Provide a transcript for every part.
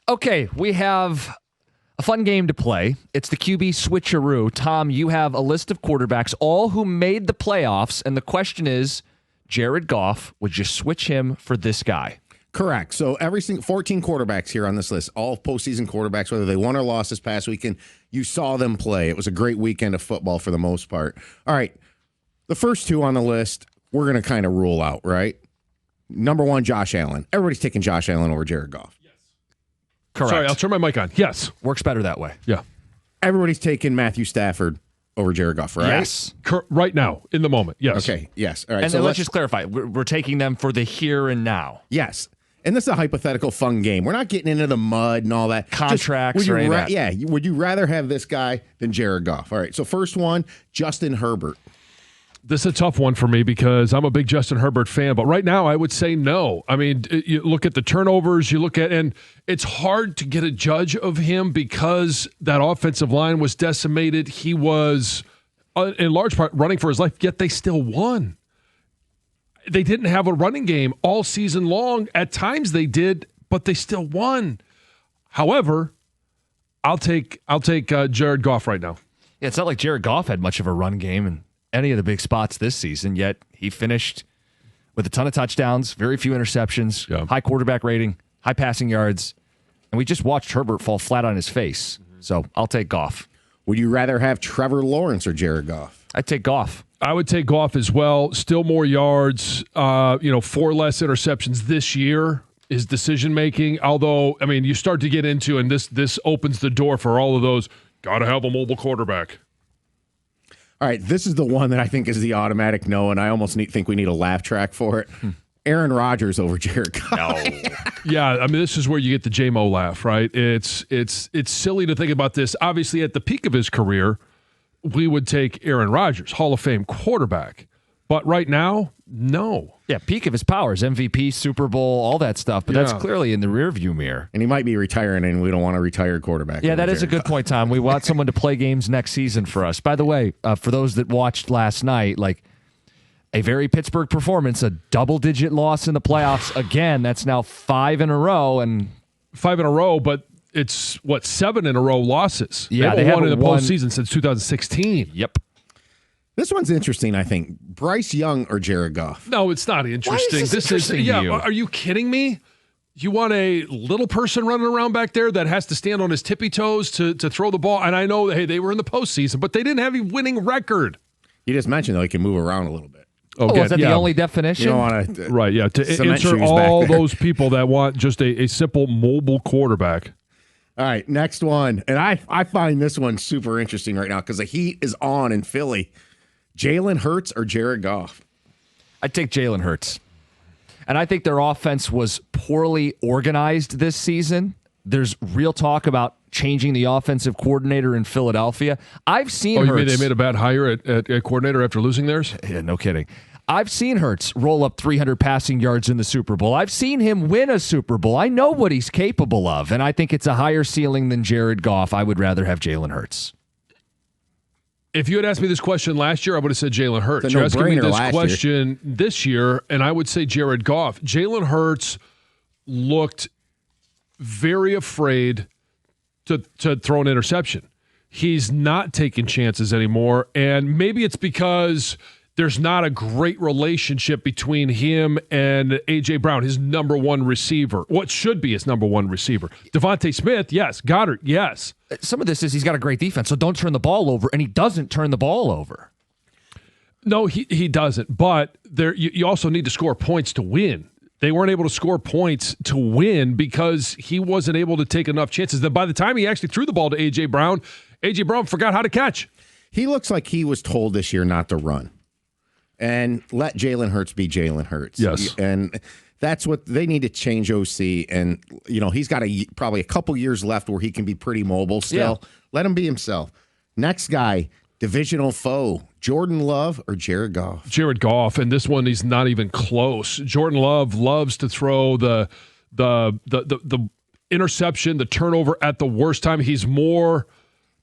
Okay, we have a fun game to play. It's the QB switcheroo. Tom, you have a list of quarterbacks, all who made the playoffs, and the question is, Jared Goff, would you switch him for this guy? Correct. So every single 14 quarterbacks here on this list, all postseason quarterbacks, whether they won or lost this past weekend, you saw them play. It was a great weekend of football for the most part. All right, the first two on the list, we're going to kind of rule out, right? Number one, Josh Allen. Everybody's taking Josh Allen over Jared Goff. Yes. Correct. Sorry, I'll turn my mic on. Yes. Works better that way. Yeah. Everybody's taking Matthew Stafford over Jared Goff, right? Yes. Right now, in the moment. Yes. Okay, yes. All right. And then let's just clarify. We're taking them for the here and now. Yes. And this is a hypothetical fun game. We're not getting into the mud and all that. Contracts or any of that. Yeah. Would you rather have this guy than Jared Goff? All right. So first one, Justin Herbert. This is a tough one for me because I'm a big Justin Herbert fan, but right now I would say no. I mean, you look at the turnovers, and it's hard to get a judge of him because that offensive line was decimated. He was, in large part, running for his life, yet they still won. They didn't have a running game all season long. At times they did, but they still won. However, I'll take Jared Goff right now. Yeah, it's not like Jared Goff had much of a run game in any of the big spots this season, yet he finished with a ton of touchdowns, very few interceptions, high quarterback rating, high passing yards, and we just watched Herbert fall flat on his face. So I'll take Goff. Would you rather have Trevor Lawrence or Jared Goff? I'd take Goff. I would take Goff as well. Still more yards, 4 less interceptions this year. His decision making, although I mean, you start to get into, and this opens the door for all of those. Got to have a mobile quarterback. All right, this is the one that I think is the automatic no, and I almost think we need a laugh track for it. Aaron Rodgers over Jared Goff. No. Yeah, I mean, this is where you get the J-Mo laugh, right? It's silly to think about this. Obviously, at the peak of his career, we would take Aaron Rodgers, Hall of Fame quarterback. But right now, no. Yeah, peak of his powers, MVP, Super Bowl, all that stuff. But that's clearly in the rearview mirror. And he might be retiring, and we don't want a retired quarterback. Yeah, that is a good point, Tom. We want someone to play games next season for us. By the way, for those that watched last night, like a very Pittsburgh performance, a double-digit loss in the playoffs. Again, that's now 5 in a row. And 5 in a row, but it's, 7 in a row losses. Yeah, they haven't won in the postseason since 2016. Yep. This one's interesting, I think. Bryce Young or Jared Goff? No, it's not interesting. Why is this interesting to you? Are you kidding me? You want a little person running around back there that has to stand on his tippy toes to throw the ball? And I know, hey, they were in the postseason, but they didn't have a winning record. You just mentioned, though, he can move around a little bit. Okay, is that the only definition? You don't want to right, yeah. To insert all those people that want just a simple mobile quarterback. All right, next one. And I find this one super interesting right now because the heat is on in Philly. Jalen Hurts or Jared Goff? I'd take Jalen Hurts. And I think their offense was poorly organized this season. There's real talk about changing the offensive coordinator in Philadelphia. I've seen Hurts. You mean they made a bad hire at coordinator after losing theirs? Yeah, no kidding. I've seen Hurts roll up 300 passing yards in the Super Bowl. I've seen him win a Super Bowl. I know what he's capable of, and I think it's a higher ceiling than Jared Goff. I would rather have Jalen Hurts. If you had asked me this question last year, I would have said Jalen Hurts. You're asking me this question this year, and I would say Jared Goff. Jalen Hurts looked very afraid to throw an interception. He's not taking chances anymore, and maybe it's because there's not a great relationship between him and A.J. Brown, his number one receiver. What should be his number one receiver. Devontae Smith, yes. Goddard, yes. Some of this is he's got a great defense, so don't turn the ball over, and he doesn't turn the ball over. No, he doesn't, but you also need to score points to win. They weren't able to score points to win because he wasn't able to take enough chances. Then by the time he actually threw the ball to A.J. Brown forgot how to catch. He looks like he was told this year not to run. And let Jalen Hurts be Jalen Hurts. Yes. And that's what they need to change OC. And, he's got probably a couple years left where he can be pretty mobile still. Yeah. Let him be himself. Next guy, divisional foe, Jordan Love or Jared Goff? Jared Goff, and this one he's not even close. Jordan Love loves to throw the interception, the turnover at the worst time. He's more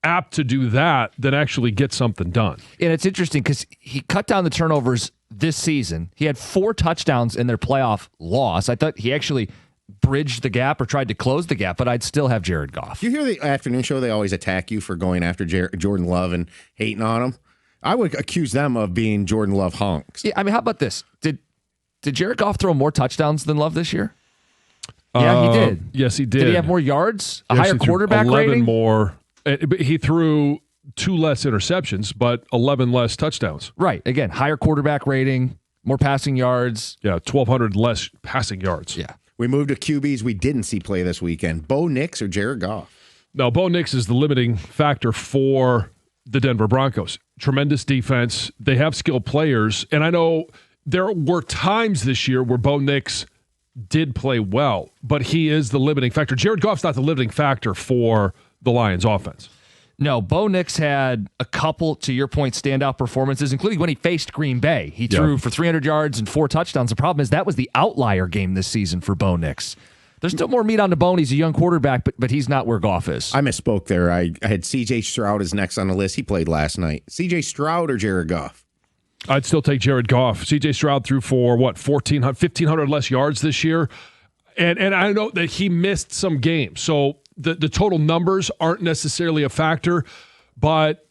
apt to do that than actually get something done. And it's interesting because he cut down the turnovers this season. He had 4 touchdowns in their playoff loss. I thought he actually bridged the gap or tried to close the gap, but I'd still have Jared Goff. You hear the afternoon show, they always attack you for going after Jordan Love and hating on him. I would accuse them of being Jordan Love honks. Yeah, I mean, how about this? Did Jared Goff throw more touchdowns than Love this year? Yeah, he did. Yes, he did. Did he have more yards? A higher quarterback 11 rating? More. He threw 2 less interceptions, but 11 less touchdowns. Right. Again, higher quarterback rating, more passing yards. Yeah, 1,200 less passing yards. Yeah. We moved to QBs we didn't see play this weekend. Bo Nix or Jared Goff? No, Bo Nix is the limiting factor for the Denver Broncos. Tremendous defense. They have skilled players. And I know there were times this year where Bo Nix did play well, but he is the limiting factor. Jared Goff's not the limiting factor for the Lions offense. No, Bo Nix had a couple, to your point, standout performances, including when he faced Green Bay. He threw for 300 yards and 4 touchdowns. The problem is that was the outlier game this season for Bo Nix. There's still more meat on the bone. He's a young quarterback, but he's not where Goff is. I misspoke there. I had C.J. Stroud as next on the list. He played last night. C.J. Stroud or Jared Goff? I'd still take Jared Goff. C.J. Stroud threw for, 1,500 less yards this year. And I know that he missed some games. So the total numbers aren't necessarily a factor. But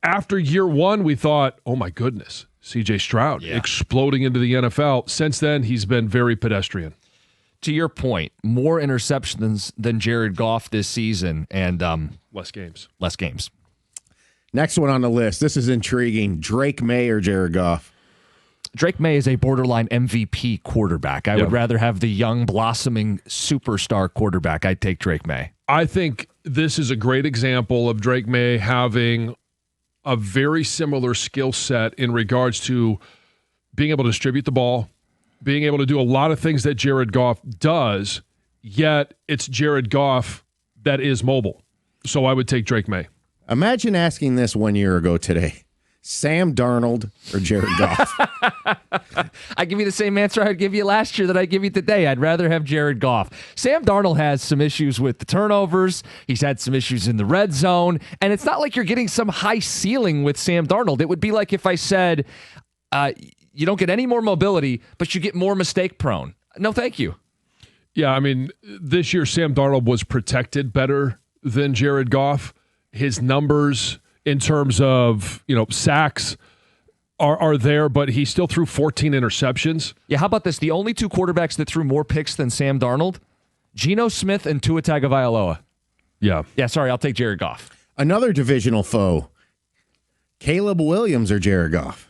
after year one, we thought, oh, my goodness, C.J. Stroud exploding into the NFL. Since then, he's been very pedestrian. To your point, more interceptions than Jared Goff this season and less games. Less games. Next one on the list. This is intriguing. Drake May or Jared Goff? Drake May is a borderline MVP quarterback. I would rather have the young, blossoming superstar quarterback. I'd take Drake May. I think this is a great example of Drake May having a very similar skill set in regards to being able to distribute the ball, being able to do a lot of things that Jared Goff does, yet it's Jared Goff that is mobile. So I would take Drake May. Imagine asking this 1 year ago today. Sam Darnold or Jared Goff? I give you the same answer I'd give you last year that I give you today. I'd rather have Jared Goff. Sam Darnold has some issues with the turnovers. He's had some issues in the red zone. And it's not like you're getting some high ceiling with Sam Darnold. It would be like if I said, you don't get any more mobility, but you get more mistake prone. No, thank you. Yeah, I mean, this year Sam Darnold was protected better than Jared Goff. His numbers in terms of, sacks are there, but he still threw 14 interceptions. Yeah, how about this? The only 2 quarterbacks that threw more picks than Sam Darnold, Geno Smith and Tua Tagovailoa. Yeah. Yeah, sorry, I'll take Jared Goff. Another divisional foe. Caleb Williams or Jared Goff?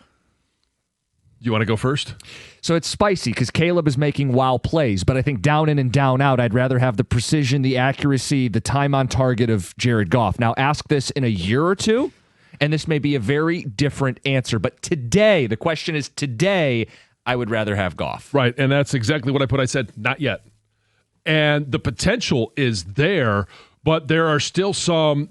You want to go first? So it's spicy because Caleb is making wow plays, but I think down in and down out, I'd rather have the precision, the accuracy, the time on target of Jared Goff. Now, ask this in a year or two, and this may be a very different answer. But today, the question is today, I would rather have Goff. Right, and that's exactly what I put. I said, not yet. And the potential is there, but there are still some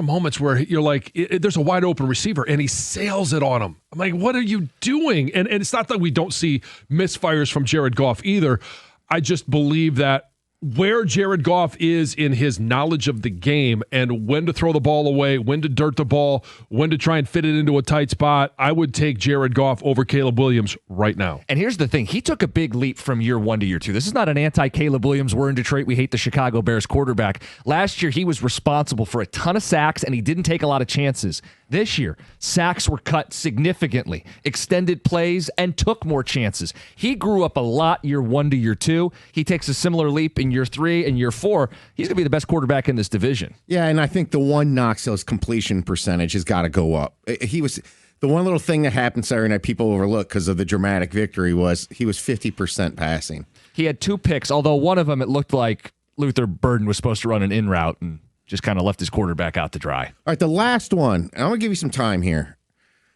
moments where you're like, there's a wide open receiver and he sails it on him. I'm like, what are you doing? And it's not that we don't see misfires from Jared Goff either. I just believe that where Jared Goff is in his knowledge of the game and when to throw the ball away, when to dirt the ball, when to try and fit it into a tight spot, I would take Jared Goff over Caleb Williams right now. And here's the thing. He took a big leap from year 1 to year 2. This is not an anti-Caleb Williams. We're in Detroit. We hate the Chicago Bears quarterback. Last year, he was responsible for a ton of sacks, and he didn't take a lot of chances. This year, sacks were cut significantly, extended plays, and took more chances. He grew up a lot year 1 to year 2. He takes a similar leap in year 3 and year 4. He's going to be the best quarterback in this division. Yeah, and I think the one knocks his completion percentage has got to go up. He was the one little thing that happened Saturday night people overlook because of the dramatic victory was he was 50% passing. He had 2 picks, although one of them it looked like Luther Burden was supposed to run an in route and just kind of left his quarterback out to dry. All right, the last one. I'm going to give you some time here.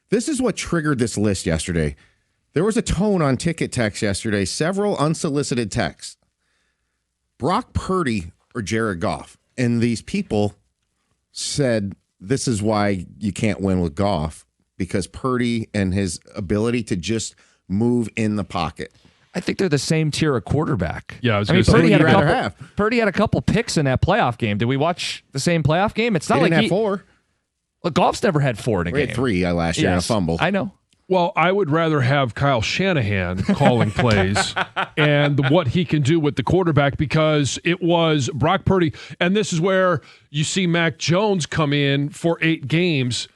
This is what triggered this list yesterday. There was a tone on Ticket Text yesterday, several unsolicited texts. Brock Purdy or Jared Goff. And these people said this is why you can't win with Goff, because Purdy and his ability to just move in the pocket. I think they're the same tier of quarterback. Yeah, I was going to say, Purdy had a couple picks in that playoff game. Did we watch the same playoff game? It's not he like didn't have 4. Well, Goff's never had 4 in a game. He had 3 last year and a fumble. I know. Well, I would rather have Kyle Shanahan calling plays and what he can do with the quarterback, because it was Brock Purdy. And this is where you see Mac Jones come in for 8 games.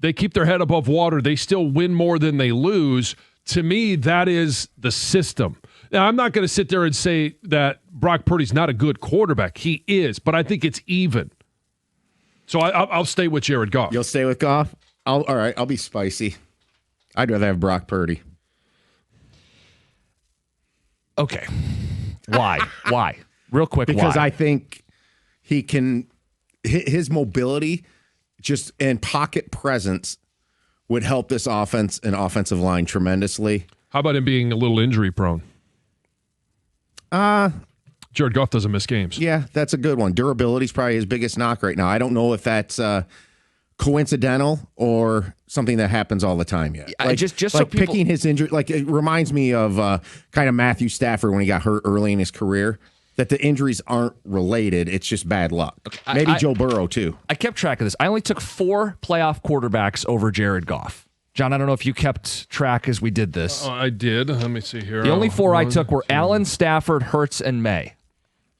They keep their head above water. They still win more than they lose. To me, that is the system. Now, I'm not going to sit there and say that Brock Purdy's not a good quarterback. He is, but I think it's even. So I'll stay with Jared Goff. You'll stay with Goff? All right, I'll be spicy. I'd rather have Brock Purdy. Okay. Why? Why? Real quick, because why? I think he can, his mobility and pocket presence would help this offense and offensive line tremendously. How about him being a little injury prone? Jared Goff doesn't miss games. Yeah, that's a good one. Durability is probably his biggest knock right now. I don't know if that's coincidental or something that happens all the time yet. Just like so people, picking his injury, like it reminds me of kind of Matthew Stafford when he got hurt early in his career. That the injuries aren't related; it's just bad luck. Okay, maybe Joe Burrow too. I kept track of this. I only took 4 playoff quarterbacks over Jared Goff. John, I don't know if you kept track as we did this. I did. Let me see here. The only 4 I took were Allen, Stafford, Hurts, and May.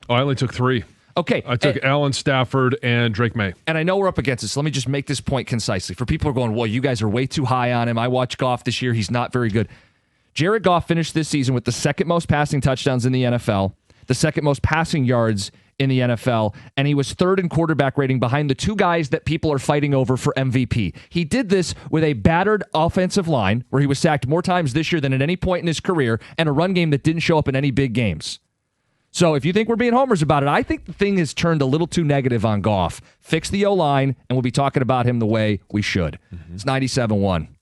Oh, I only took 3. Okay. I took Allen, Stafford, and Drake May. And I know we're up against this. So let me just make this point concisely. For people who are going, well, you guys are way too high on him. I watched Goff this year. He's not very good. Jared Goff finished this season with the 2nd most passing touchdowns in the NFL, the 2nd most passing yards in the NFL, and he was 3rd in quarterback rating behind the 2 guys that people are fighting over for MVP. He did this with a battered offensive line where he was sacked more times this year than at any point in his career, and a run game that didn't show up in any big games. So if you think we're being homers about it, I think the thing has turned a little too negative on Goff. Fix the O-line, and we'll be talking about him the way we should. It's 97-1.